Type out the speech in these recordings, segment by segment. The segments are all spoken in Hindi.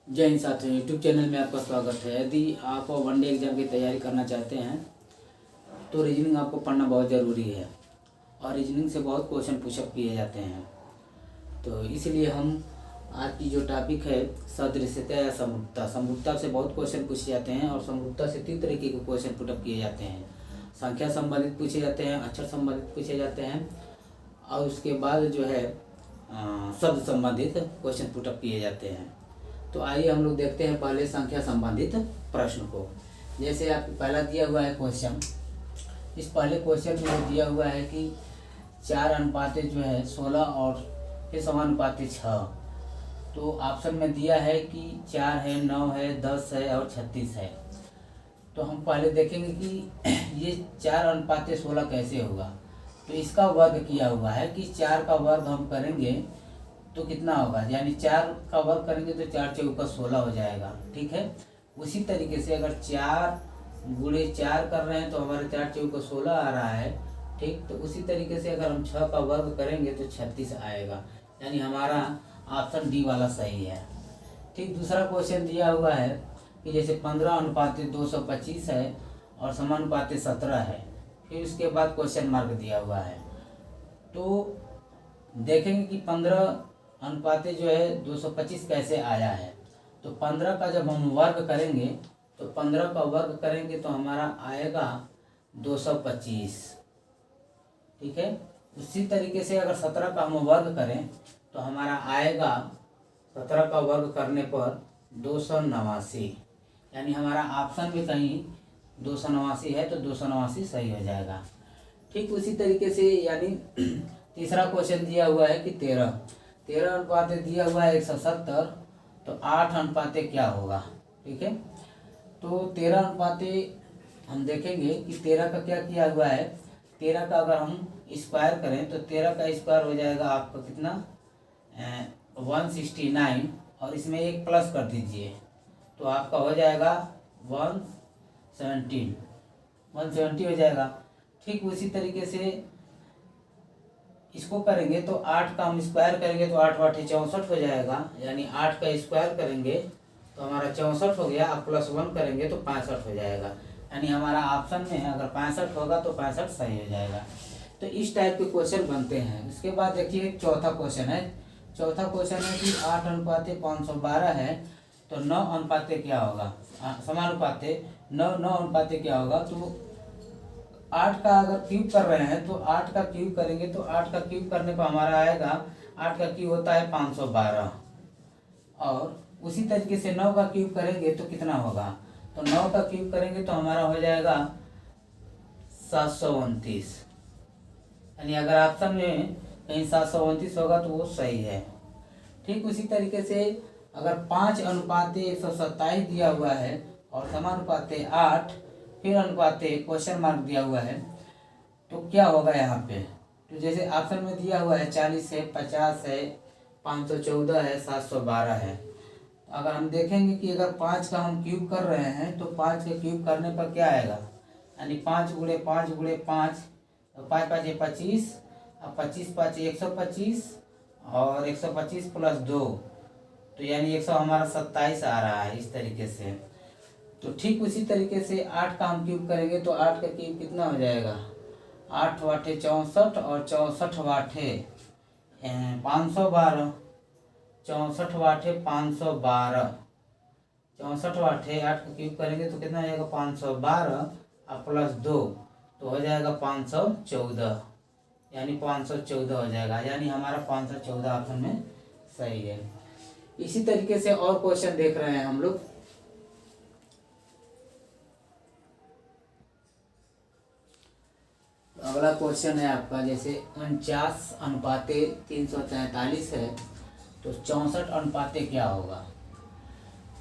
जय हिंद साथियों, यूट्यूब चैनल में आपका स्वागत है। यदि आप वनडे एग्जाम की तैयारी करना चाहते हैं तो रीजनिंग आपको पढ़ना बहुत ज़रूरी है और रीजनिंग से बहुत क्वेश्चन पुशअप किए जाते हैं। तो इसलिए हम आज की जो टॉपिक है सदृश्यता या समरूपता, समरूपता से बहुत क्वेश्चन पूछे जाते हैं और समरूपता से 3 तरीके के क्वेश्चन पुटअप किए जाते हैं। संख्या संबंधित पूछे जाते हैं, अक्षर संबंधित पूछे जाते हैं और उसके बाद जो है शब्द संबंधित क्वेश्चन पुटअप किए जाते हैं। तो आइए हम लोग देखते हैं पहले संख्या संबंधित प्रश्न को। जैसे आपको पहला दिया हुआ है क्वेश्चन, इस पहले क्वेश्चन में दिया हुआ है कि 4 अनुपाते जो है 16 और फिर समानुपाते 6। तो ऑप्शन में दिया है कि 4 है, 9 है, 10 है और 36 है। तो हम पहले देखेंगे कि ये 4 अनुपाते 16 कैसे होगा। तो इसका वर्ग किया हुआ है कि 4 का वर्ग हम करेंगे तो कितना होगा, यानी 4 का वर्ग करेंगे तो 4 चौका 16 हो जाएगा। ठीक है, उसी तरीके से अगर 4 गुणे 4 कर रहे हैं तो हमारे 4 चौका 16 आ रहा है। ठीक, तो उसी तरीके से अगर हम 6 का वर्ग करेंगे तो 36 आएगा, यानी हमारा ऑप्शन डी वाला सही है। ठीक, दूसरा क्वेश्चन दिया हुआ है कि जैसे 15 अनुपाते 225 है और समानुपाते 17 है, फिर उसके बाद क्वेश्चन मार्क दिया हुआ है। तो देखेंगे कि 15 अनुपाते जो है 225 कैसे आया है। तो 15 का जब हम वर्ग करेंगे तो 15 का वर्ग करेंगे तो हमारा आएगा 225। ठीक है, उसी तरीके से अगर 17 का हम वर्ग करें तो हमारा आएगा 17 का वर्ग करने पर 289, यानी हमारा ऑप्शन में कहीं 289 है तो 289 सही हो जाएगा। ठीक, उसी तरीके से यानी तीसरा क्वेश्चन दिया हुआ है कि 13 अनुपाते दिया हुआ है 170, तो 8 अनुपाते क्या होगा। ठीक है, तो 13 अनुपाते हम देखेंगे कि 13 का क्या किया हुआ है। 13 का अगर हम स्क्वायर करें तो 13 का स्क्वायर हो जाएगा आपका कितना 169 और इसमें एक प्लस कर दीजिए तो आपका हो जाएगा 170 हो जाएगा। ठीक, उसी तरीके से इसको करेंगे तो 8 का हम स्क्वायर करेंगे तो 8 8 64 हो जाएगा, यानी 8 का स्क्वायर करेंगे तो हमारा 64 हो गया, अब +1 करेंगे तो 65 हो जाएगा, यानी हमारा ऑप्शन में अगर 65 होगा तो 65 सही हो जाएगा। तो इस टाइप के क्वेश्चन बनते हैं। उसके बाद देखिए चौथा क्वेश्चन है। चौथा क्वेश्चन है कि 8 अनुपाते 512 है तो 9 अनुपाते क्या होगा, समानुपाते 9 अनुपाते क्या होगा। तो 8 का अगर क्यूब कर रहे हैं तो 8 का क्यूब करेंगे तो 8 का क्यूब करने पर हमारा आएगा, 8 का क्यूब होता है 512 और उसी तरीके से 9 का क्यूब करेंगे तो कितना होगा। तो 9 का क्यूब करेंगे तो हमारा हो जाएगा 729, यानी अगर ऑप्शन में कहीं 729 होगा तो वो सही है। ठीक, उसी तरीके से अगर 5 अनुपाते 127 दिया हुआ है और समानुपाते 8 फिर अनुपाते क्वेश्चन मार्क दिया हुआ है तो क्या होगा यहाँ पे। तो जैसे ऑप्शन में दिया हुआ है 40 है, 50 है, 514 है, 712 है। तो अगर हम देखेंगे कि अगर 5 का हम क्यूब कर रहे हैं तो 5 का क्यूब करने पर क्या आएगा, यानी 5 गुणे 5 गुणे 5, 5 5 25 और 25 5 125 और 125 + 2 तो यानी 100 हमारा 27 आ रहा है इस तरीके से। तो ठीक उसी तरीके से 8 का हम क्यूब करेंगे तो 8 का क्यूब कितना हो जाएगा, 8 वाटे 64 और 64 वाटे 512, 64 वाटे 512, 64 वाटे 8 का क्यूब करेंगे तो कितना हो जाएगा 512 और +2 तो हो जाएगा 514, यानी 514 हो जाएगा, यानी हमारा 514 ऑप्शन में सही है। इसी तरीके से और क्वेश्चन देख रहे हैं हम लोग। अगला क्वेश्चन है आपका जैसे 49 अनुपाते 343 है तो 64 अनुपाते क्या होगा।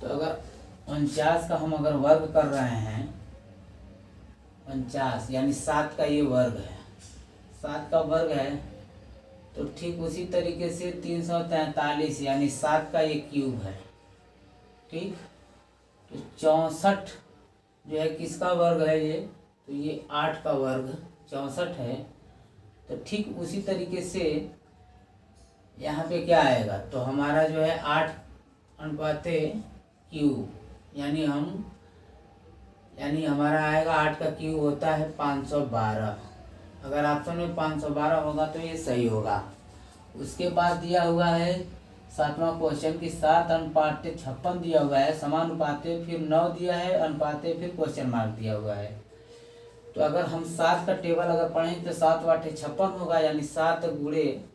तो अगर 49 का हम अगर वर्ग कर रहे हैं 49 यानी 7 का ये वर्ग है, 7 का वर्ग है तो ठीक उसी तरीके से 343 यानी 7 का ये क्यूब है। ठीक, तो 64 जो है किसका वर्ग है ये, तो ये 8 का वर्ग 64 है। तो ठीक उसी तरीके से यहाँ पे क्या आएगा, तो हमारा जो है 8 अनुपाते क्यू, यानी हमारा आएगा 8 का क्यू होता है 512। अगर ऑप्शन में 512 होगा तो ये सही होगा। उसके बाद दिया हुआ है 7वां क्वेश्चन की 7 अनुपाते 56 दिया हुआ है, समानुपाते फिर 9 दिया है, अनुपाते फिर क्वेश्चन मार्क दिया हुआ है। तो अगर हम 7 का टेबल अगर पढ़ें तो 7 वाटे 56 होगा, यानी 7 गुणे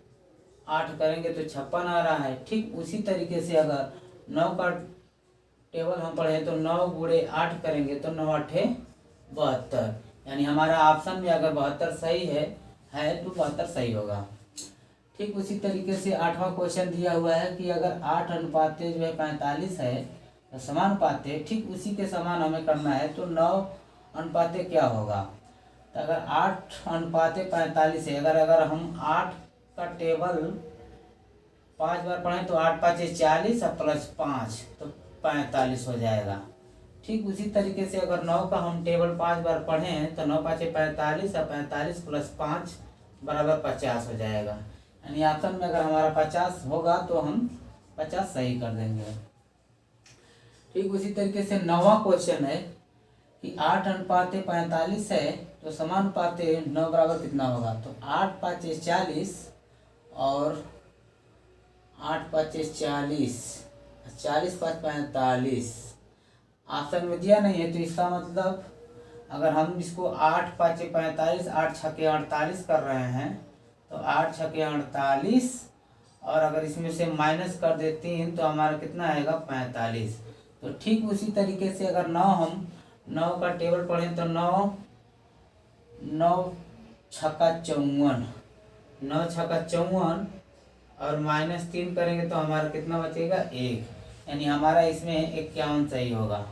8 करेंगे तो 56 आ रहा है। ठीक उसी तरीके से अगर 9 का टेबल हम पढ़ें तो 9 गुणे 8 करेंगे तो 9 आठे 72, यानी हमारा ऑप्शन में अगर 72 सही है तो 72 सही होगा। ठीक उसी तरीके से 8वां क्वेश्चन दिया हुआ है कि अगर 8 अनुपाते 45 है तो समानुपाते, ठीक उसी के समान हमें करना है तो 9 अनुपाते क्या होगा। तो अगर 8 अनुपाते 45 है, अगर हम 8 का टेबल 5 बार पढ़ें तो 8 5 40 और प्लस 5 तो 45 हो जाएगा। ठीक उसी तरीके से अगर 9 का हम टेबल 5 बार पढ़ें तो 9 5 45 और 45 प्लस 5 बराबर 50 हो जाएगा, यानी ऑप्शन में अगर हमारा 50 होगा तो हम 50 सही कर देंगे। ठीक उसी तरीके से 9वां क्वेश्चन है कि 8 अनुपाते 45 है तो समानुपाते 9 बराबर कितना होगा। तो 8 5 40 और 8 5 40, 40 5 45 ऑप्शन में दिया नहीं है, तो इसका मतलब अगर हम इसको 8 5 45 8 6 48 कर रहे हैं तो 8 6 48 और अगर इसमें से माइनस कर दे 3 तो हमारा कितना आएगा 45। तो ठीक उसी तरीके से अगर 9 का टेबल पढ़ें तो 9 छक्का 54, 9 छक्का 54 और माइनस 3 करेंगे तो हमारा कितना बचेगा 1, यानी हमारा इसमें 51 सही होगा।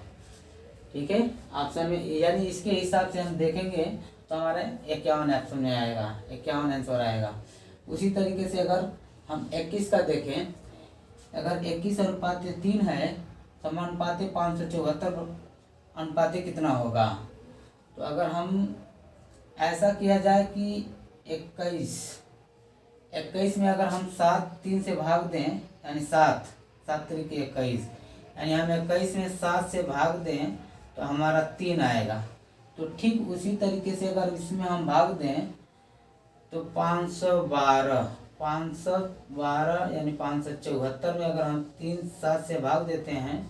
ठीक है, ऑप्शन में यानी इसके हिसाब से हम देखेंगे तो हमारे 51 ऑप्शन में आएगा, 51 आंसर आएगा। उसी तरीके से अगर हम 21 का देखें, अगर 21 अनुपाते 3 है समानुपाते 574 अनुपाते कितना होगा। तो अगर हम ऐसा किया जाए कि 21 में अगर हम 7 3 से भाग दें, यानी 7 तरीके 21, यानी हम 21 में 7 से भाग दें तो हमारा 3 आएगा। तो ठीक उसी तरीके से अगर इसमें हम भाग दें तो 512 यानी 574 में अगर हम 3 7 से भाग देते हैं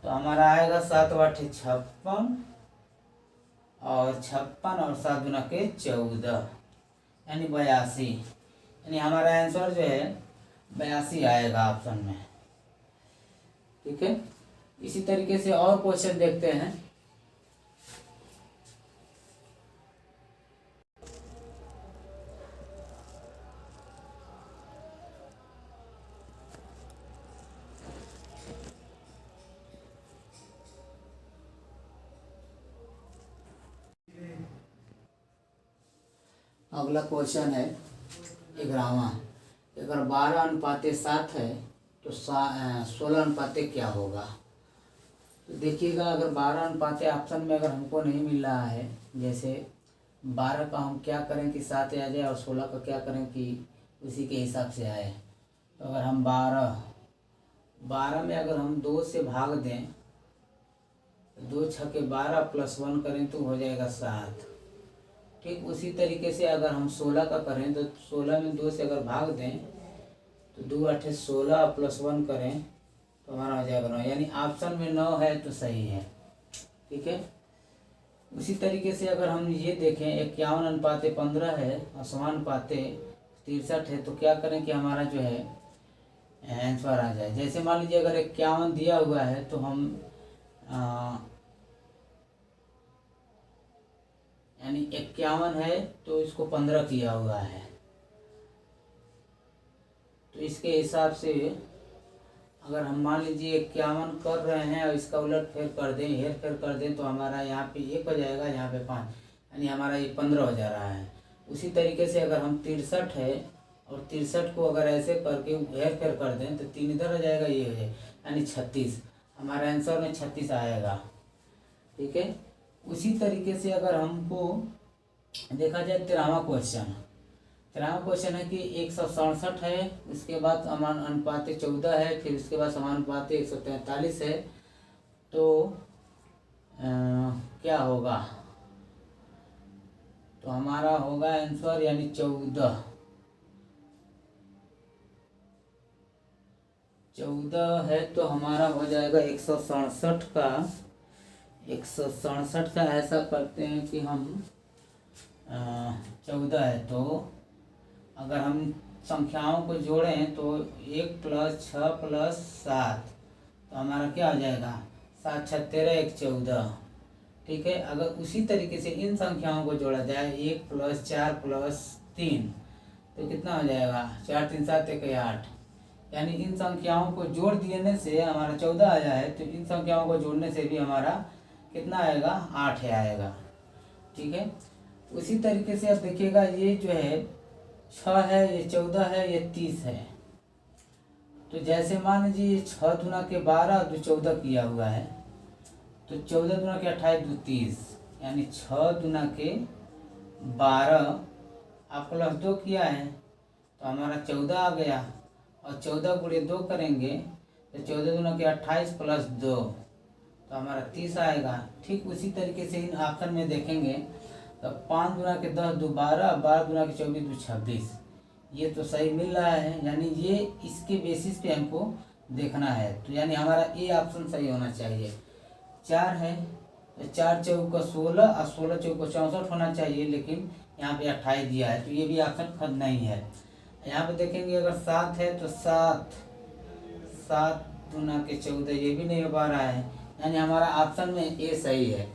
तो हमारा आएगा 7 8 56 और 56 और 7 गुना के 14 यानी 82, यानी हमारा आंसर जो है 82 आएगा ऑप्शन में। ठीक है, इसी तरीके से और क्वेश्चन देखते हैं। अगला क्वेश्चन है 11वां, अगर 12 अनुपाते 7 है तो 16 अनुपाते क्या होगा। तो देखिएगा, अगर 12 अनुपाते ऑप्शन में अगर हमको नहीं मिल रहा है, जैसे 12 का हम क्या करें कि 7 आ जाए और 16 का क्या करें कि उसी के हिसाब से आए। तो अगर हम 12 में अगर हम 2 से भाग दें, 2 छक्के 12 प्लस 1 करें तो हो जाएगा 7। ठीक उसी तरीके से अगर हम 16 का करें तो 16 में 2 से अगर भाग दें तो 2 8 16 प्लस 1 करें तो हमारा हो जाएगा 9, यानी ऑप्शन में 9 है तो सही है। ठीक है, उसी तरीके से अगर हम ये देखें 51 अनुपाते 15 है और समानुपाते 63 है तो क्या करें कि हमारा जो है आंसर आ जाए। जैसे मान लीजिए अगर 51 दिया हुआ है तो हम यानी 51 है तो इसको 15 किया हुआ है, तो इसके हिसाब से अगर हम मान लीजिए 51 कर रहे हैं और इसका उलट फेर कर दें, हेर फेर कर दें तो हमारा यहाँ पे 1 हो जाएगा, यहाँ पे 5, यानी हमारा ये 15 हो जा रहा है। उसी तरीके से अगर हम 63 है और 63 को अगर ऐसे करके हेर फेर कर दें तो 3 इधर हो जाएगा, ये हो जाएगा, यानी 36, हमारा आंसर में 36 आएगा। ठीक है, उसी तरीके से अगर हमको देखा जाए 13वां क्वेश्चन है कि 167 है, उसके बाद समान अनुपाते 14 है, फिर उसके बाद समानुपाते 143 है तो क्या होगा, तो हमारा होगा आंसर यानी 14 है। तो हमारा हो जाएगा 167 का 167 का ऐसा करते हैं कि हम 14 है, तो अगर हम संख्याओं को जोड़ें तो 1 + 6 + 7, तो हमारा क्या हो जाएगा 7 × 6 = 13, 1 = 14। ठीक है, अगर उसी तरीके से इन संख्याओं को जोड़ा जाए 1 + 4 + 3, तो कितना हो जाएगा 4 × 3 = 7, 1 = 8। यानी इन संख्याओं को जोड़ देने से हमारा 14 आया है, तो इन संख्याओं को जोड़ने से भी हमारा कितना आएगा 8 आएगा। ठीक है, उसी तरीके से अब देखिएगा ये जो है 6 है, ये 14 है, ये 30 है। तो जैसे मान लीजिए 6 दूना के 12 2 14 किया हुआ है, तो 14 दूना के 28 2 30, यानी 6 दूना के 12 आप +2 किया है, तो हमारा 14 आ गया। और 14 × 2 करेंगे तो 14 दूना के 28 + 2, तो हमारा 30 आएगा। ठीक उसी तरीके से इन ऑप्शन में देखेंगे तो 5 दूना के 10 2 12, 12 दूना के 24 2 26, ये तो सही मिल रहा है। यानी ये इसके बेसिस पे हमको देखना है, तो यानी हमारा ए ऑप्शन सही होना चाहिए। 4 है तो 4 × 4 = 16 और 16 × 4 = 64 होना चाहिए, लेकिन यहाँ पे 28 दिया है, तो ये भी ऑप्शन खुद नहीं है। यहाँ पे देखेंगे अगर 7 है तो 7 दूना के 14, ये भी नहीं हो पा रहा है, यानी हमारा ऑप्शन में ए सही है।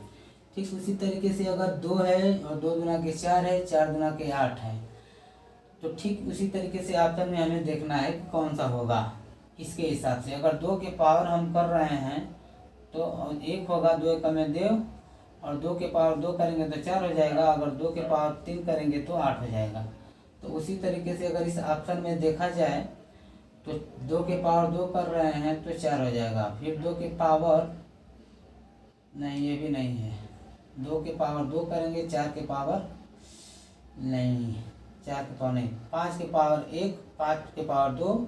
ठीक उसी तरीके से अगर 2 है और 2 दूना के 4 है, 4 दूना के 8 है, तो ठीक उसी तरीके से ऑप्शन में हमें देखना है कि कौन सा होगा। इसके हिसाब से अगर 2 के पावर हम कर रहे हैं तो 1 होगा, 2 × 1 = 2, और 2 के पावर 2 करेंगे तो 4 हो जाएगा, अगर 2 के पावर 3 करेंगे तो 8 हो जाएगा। तो उसी तरीके से अगर इस ऑप्शन में देखा जाए तो 2 के पावर 2 कर रहे हैं तो 4 हो जाएगा, फिर 2 के पावर नहीं, ये भी नहीं है, 2 के पावर 2 करेंगे, 4 के पावर नहीं, 4 के पावर नहीं, 5 के पावर 1, 5 के पावर 2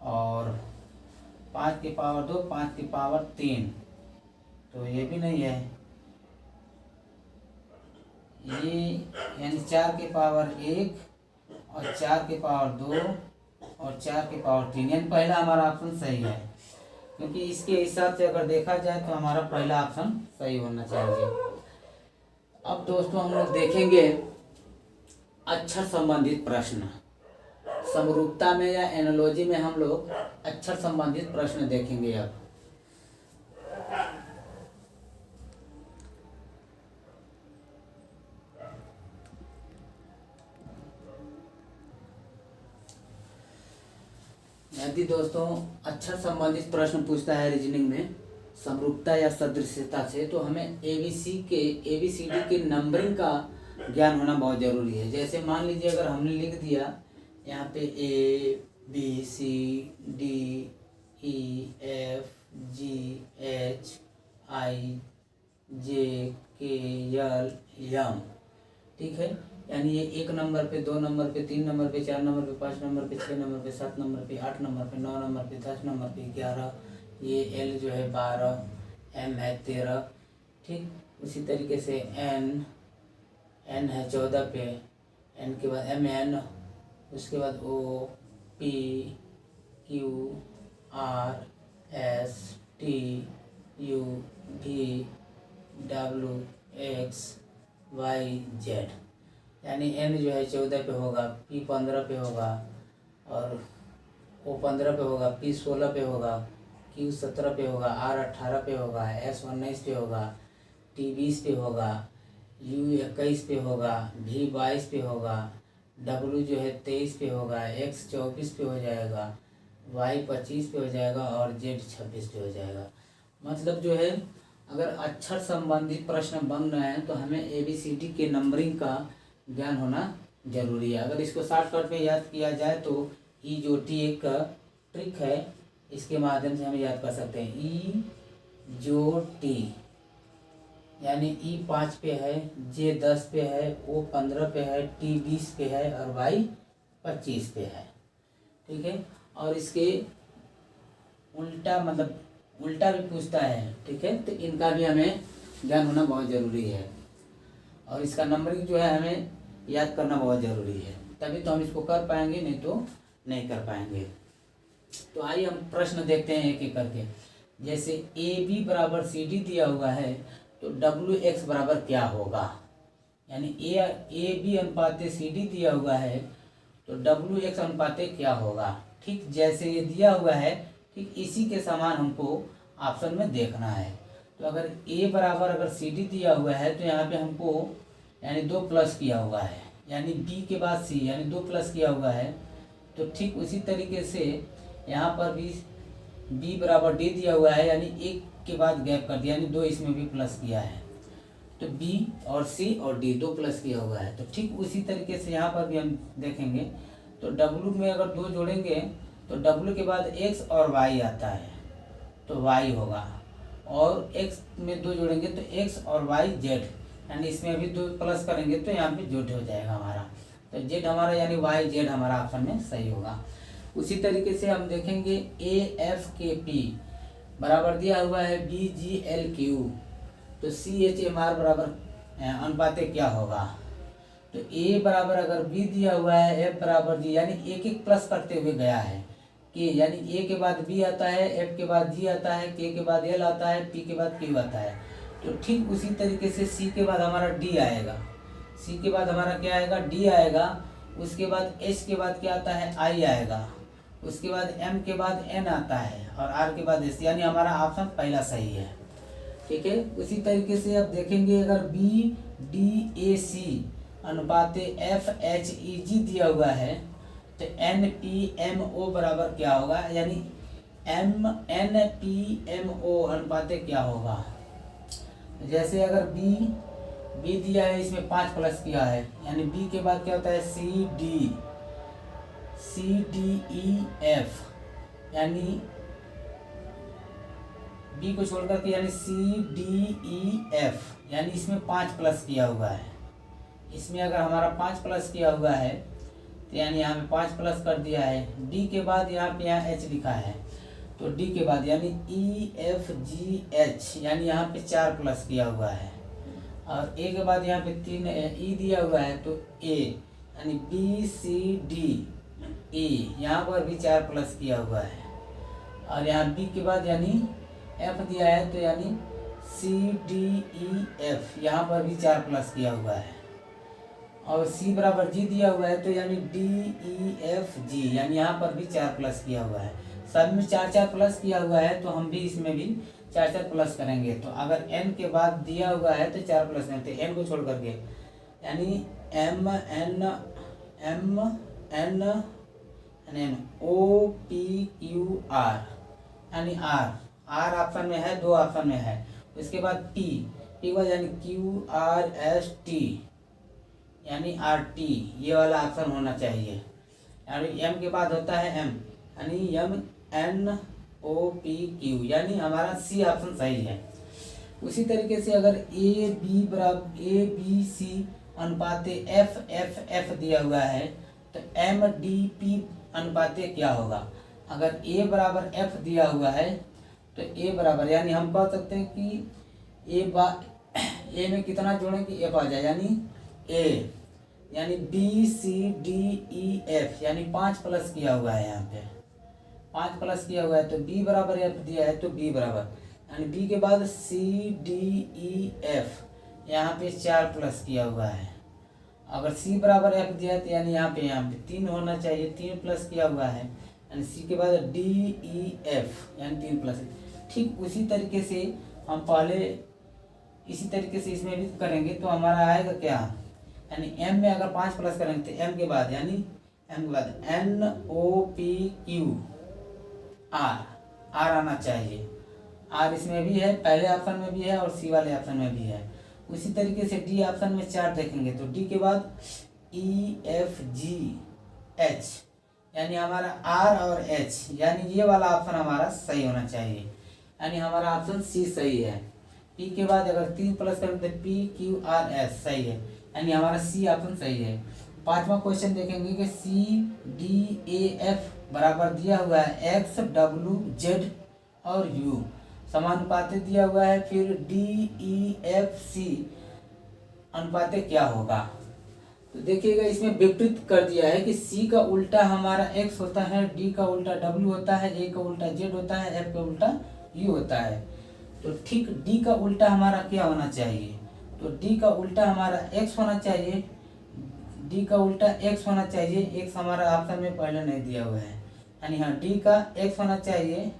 और 5 के पावर 2, 5 के पावर 3, तो ये भी नहीं है। ये यानी 4 के पावर 1 और 4 के पावर 2 और 4 के पावर 3, यानी पहला हमारा ऑप्शन सही है, क्योंकि इसके हिसाब से अगर देखा जाए तो हमारा पहला ऑप्शन सही होना चाहिए। अब दोस्तों हम लोग देखेंगे अक्षर संबंधित प्रश्न। समरूपता में या एनालॉजी में हम लोग अक्षर संबंधित प्रश्न देखेंगे। अब यदि दोस्तों अक्षर संबंधित प्रश्न पूछता है रीजनिंग में समरूपता या सदृश्यता से, तो हमें ABCD के नंबरिंग का ज्ञान होना बहुत ज़रूरी है। जैसे मान लीजिए अगर हमने लिख दिया यहाँ पे ABCDEFGHIJKLM, ठीक है, यानी ये 1 नंबर पे, 2 नंबर पे, 3 नंबर पे, 4 नंबर पे, 5 नंबर पे, 6 नंबर पे, 7 नंबर पे, 8 नंबर पे, 9 नंबर पे, 10 नंबर पे, 11, ये L जो है 12, M है 13। ठीक उसी तरीके से N है 14 पे, N के बाद MN, उसके बाद O P Q R S T U V W X Y Z, यानी N जो है 14 पे होगा, P 15 पे होगा, और O 15 पे होगा, P 16 पे होगा, Q 17 पे होगा, R 18 पे होगा, S 19 पे होगा, T 20 पे होगा, U 21 पे होगा, V 22 पे होगा, W जो है 23 पे होगा, X 24 पे हो जाएगा, Y 25 पे हो जाएगा, और Z 26 पे हो जाएगा। मतलब जो है अगर अक्षर संबंधित प्रश्न बन रहे हैं तो हमें ABCD के नंबरिंग का ज्ञान होना जरूरी है। अगर इसको शॉर्टकट में याद किया जाए तो ई जो टी एक का ट्रिक है, इसके माध्यम से हम याद कर सकते हैं। ई जो टी यानी ई 5 पे है, जे 10 पे है, ओ 15 पे है, टी 20 पे है, और वाई 25 पे है। ठीक है, और इसके उल्टा मतलब उल्टा भी पूछता है, ठीक है। तो इनका भी हमें ज्ञान होना बहुत ज़रूरी है, और इसका नंबरिंग जो है हमें याद करना बहुत ज़रूरी है, तभी तो हम इसको कर पाएंगे, नहीं तो नहीं कर पाएंगे। तो आइए हम प्रश्न देखते हैं एक एक करके। जैसे ए बी बराबर सी डी दिया हुआ है, तो डब्ल्यू एक्स बराबर क्या होगा। यानी ए बी अनुपाते सी डी दिया हुआ है, तो डब्ल्यू एक्स अनुपाते क्या होगा। ठीक जैसे ये दिया हुआ है, ठीक इसी के समान हमको ऑप्शन में देखना है। तो अगर ए बराबर अगर सी डी दिया हुआ है, तो यहाँ पे हमको यानी 2 प्लस किया हुआ है, यानी बी के बाद सी यानी 2 प्लस किया हुआ है। तो ठीक उसी तरीके से यहाँ पर भी बी बराबर डी दिया हुआ है, यानी 1 के बाद गैप कर दिया, यानी 2 इसमें भी प्लस किया है। तो बी और सी और डी 2 प्लस किया हुआ है। तो ठीक उसी तरीके से यहाँ पर भी हम देखेंगे, तो डब्लू में अगर 2 जोड़ेंगे तो डब्लू के बाद एक्स और वाई आता है, तो वाई होगा। और एक्स में 2 जोड़ेंगे तो एक्स और वाई जेड, यानी इसमें अभी 2 प्लस करेंगे तो यहाँ पे जेड हो जाएगा हमारा। तो जेड हमारा यानी वाई जेड हमारा ऑप्शन में सही होगा। उसी तरीके से हम देखेंगे ए एफ के पी बराबर दिया हुआ है बी जी एल क्यू, तो सी एच एम आर बराबर अनुपाते क्या होगा। तो ए बराबर अगर बी दिया हुआ है, एफ बराबर डी, यानी एक एक प्लस करते हुए गया है के, यानी ए के बाद बी आता है, एफ के बाद जी आता है, के बाद एल आता है, पी के बाद क्यू आता है। तो ठीक उसी तरीके से सी के बाद हमारा डी आएगा, सी के बाद हमारा क्या आएगा, डी आएगा। उसके बाद एच के बाद क्या आता है, आई आएगा। उसके बाद एम के बाद एन आता है, और आर के बाद एस, यानी हमारा ऑप्शन पहला सही है, ठीक है। उसी तरीके से अब देखेंगे अगर बी डी ए सी अनुपाते एफ एच ई जी दिया हुआ है, तो एन पी एम ओ बराबर क्या होगा, यानी M N P M O अनुपाते क्या होगा। जैसे अगर बी दिया है, इसमें 5 प्लस किया है, यानी बी के बाद क्या होता है सी डी ई एफ, यानी बी को छोड़ करके यानी सी डी ई एफ, यानी इसमें 5 प्लस किया हुआ है। इसमें अगर हमारा 5 प्लस किया हुआ है, तो यानी यहाँ पे 5 प्लस कर दिया है। डी के बाद यहाँ पे यहाँ एच लिखा है, तो डी के बाद यानी ई एफ जी एच, यानी यहाँ पे 4 प्लस किया हुआ है। और ए के बाद यहाँ पे 3 ई दिया हुआ है, तो ए यानी बी सी डी ई, यहाँ पर भी 4 प्लस किया हुआ है। और यहाँ बी के बाद यानी एफ दिया है, तो यानी सी डी ई एफ, यहाँ पर भी 4 प्लस किया हुआ है। और सी बराबर जी दिया हुआ है, तो यानी डी ई एफ जी, यानी यहाँ पर भी 4 प्लस किया हुआ है। सब में 4 प्लस किया हुआ है, तो हम भी इसमें भी 4 प्लस करेंगे। तो अगर एन के बाद दिया हुआ है तो 4 प्लस करते, एन को छोड़ करके, यानी M N O P Q R, यानी आर ऑप्शन में है, 2 ऑप्शन में है। उसके बाद पी के बाद यानी क्यू आर एस टी, यानी आर टी, ये वाला ऑप्शन होना चाहिए। यानी एम के बाद होता है एम, यानी M N O P Q, यानी हमारा सी ऑप्शन सही है। उसी तरीके से अगर ए बी सी अनुपाते एफ एफ एफ दिया हुआ है, तो एम डी पी अनुपाते क्या होगा। अगर ए बराबर एफ दिया हुआ है, तो ए बराबर यानी हम कह सकते हैं कि ए में कितना जोड़ें कि एफ आ जाए, यानी ए यानी B C D E F, यानी 5 प्लस किया हुआ है, यहाँ पे 5 प्लस किया हुआ है। तो बी बराबर एफ दिया है, तो बी बराबर यानी बी के बाद सी डी ई एफ, यहाँ पे 4 प्लस किया हुआ है। अगर सी बराबर एफ दिया है, तो यानी यहाँ पे 3 होना चाहिए, 3 प्लस किया हुआ है, यानी सी के बाद डी ई एफ, यानी 3 प्लस। ठीक उसी तरीके से हम पहले इसी तरीके से इसमें भी करेंगे, तो हमारा आएगा क्या, यानी एम में अगर 5 प्लस करेंगे तो एम के बाद यानी एम के बाद N O P Q R आना चाहिए। आर इसमें भी है, पहले ऑप्शन में भी है और सी वाले ऑप्शन में भी है। उसी तरीके से डी ऑप्शन में 4 देखेंगे, तो डी के बाद ई एफ जी एच, यानी हमारा आर और एच, यानी ये वाला ऑप्शन हमारा सही होना चाहिए, यानी हमारा ऑप्शन सी सही है। पी के बाद अगर 3 प्लस करें तो पी क्यू आर एस सही है, यानी हमारा सी ऑप्शन सही है। 5वां क्वेश्चन देखेंगे कि सी डी ए एफ बराबर दिया हुआ है एक्स डब्ल्यू जेड और यू, समानुपातिक दिया हुआ है, फिर DEFC अनुपातिक क्या होगा। तो देखिएगा इसमें विपरीत कर दिया है कि C का उल्टा हमारा X होता है, D का उल्टा W होता है, A का उल्टा Z होता है, F का उल्टा U होता है। तो ठीक D का उल्टा हमारा क्या होना चाहिए, तो D का उल्टा हमारा X होना चाहिए, D का उल्टा X होना चाहिए। X हमारा ऑप्शन में पहले नहीं दिया हुआ है, यानी हाँ D का X होना चाहिए,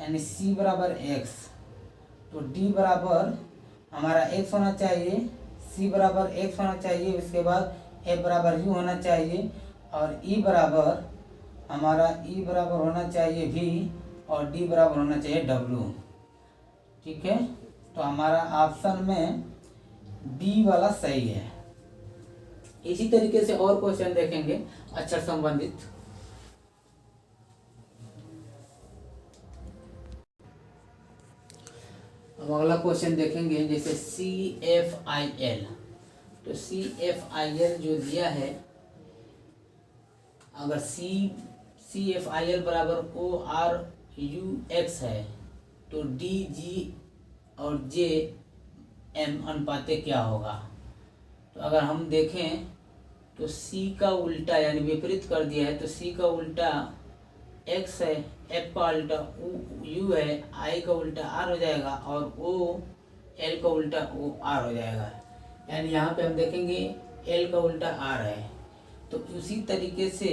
यानी C बराबर X, तो D बराबर हमारा X होना चाहिए, C बराबर X होना चाहिए, उसके बाद F बराबर U होना चाहिए, और E बराबर हमारा E बराबर होना चाहिए V, और D बराबर होना चाहिए W। ठीक है, तो हमारा ऑप्शन में B वाला सही है। इसी तरीके से और क्वेश्चन देखेंगे अक्षर संबंधित। अब अगला क्वेश्चन देखेंगे जैसे CFIL। तो CFIL जो दिया है, अगर CFIL बराबर ORUX है तो DG और JM अनुपातिक क्या होगा। तो अगर हम देखें तो C का उल्टा यानी विपरीत कर दिया है, तो C का उल्टा X है, F का उल्टा U है, I का उल्टा R हो जाएगा, और L का उल्टा OR हो जाएगा। यानी यहाँ पे हम देखेंगे L का उल्टा R है। तो उसी तरीके से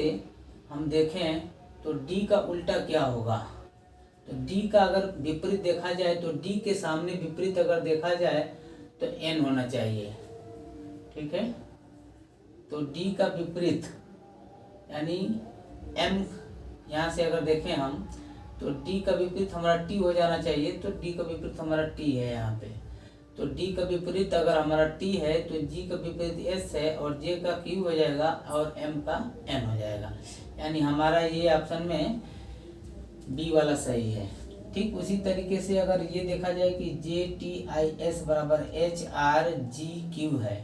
हम देखें तो D का उल्टा क्या होगा। तो D का अगर विपरीत देखा जाए तो D के सामने विपरीत अगर देखा जाए तो N होना चाहिए। ठीक है, तो D का विपरीत यानी M, यहाँ से अगर देखें हम तो D का विपरीत हमारा T हो जाना चाहिए, तो D का विपरीत हमारा T है यहाँ पे। तो D का विपरीत अगर हमारा T है तो G का विपरीत S है, और J का Q हो जाएगा, और M का N हो जाएगा। यानी हमारा ये ऑप्शन में B वाला सही है। ठीक उसी तरीके से अगर ये देखा जाए कि JTIS बराबर HRGQ है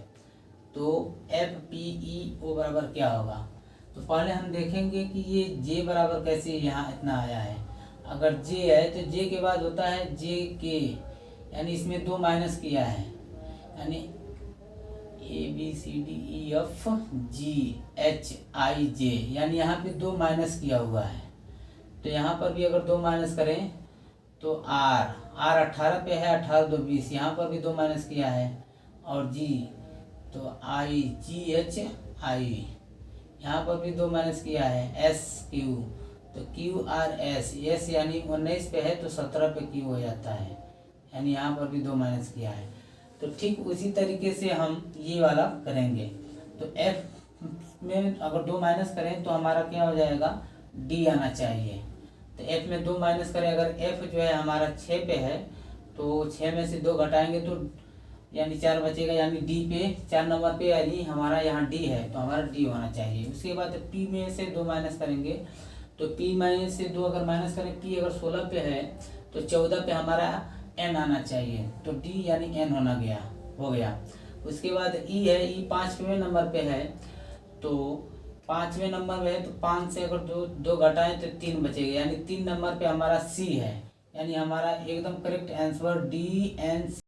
तो FPEO बराबर क्या होगा। तो पहले हम देखेंगे कि ये J बराबर कैसे यहाँ इतना आया है। अगर J है तो J के बाद होता है JK, यानी इसमें 2 माइनस किया है, यानी ABCDEFGHIJ, यानी यहाँ पे 2 माइनस किया हुआ है। तो यहाँ पर भी अगर 2 माइनस करें तो R 18 पे है, 18 2 20, यहाँ पर भी 2 माइनस किया है, और G तो IGHI, यहाँ पर भी 2 माइनस किया है, SQ तो QRS, S यानी 19 पे है तो 17 पे Q हो जाता है, यानी यहाँ पर भी 2 माइनस किया है। तो ठीक उसी तरीके से हम ये वाला करेंगे। तो F में अगर 2 माइनस करें तो हमारा क्या हो जाएगा, D आना चाहिए। तो F में 2 माइनस करें, अगर F जो है हमारा 6 पे है तो 6 में से 2 घटाएंगे तो यानी 4 बचेगा, यानी D पे 4 नंबर पे, यानी हमारा यहाँ D है तो हमारा D होना चाहिए। उसके बाद P में से 2 माइनस करेंगे, तो P में से 2 अगर माइनस करें, P अगर 16 पे है तो 14 पे हमारा N आना चाहिए, तो D यानी N हो गया। उसके बाद E है, E 5वें नंबर पे है, तो 5वें नंबर में है तो 5 से अगर 2 घटाएं तो 3 बचेगा, यानी 3 नंबर पे हमारा C है, यानी हमारा एकदम करेक्ट आंसर DNC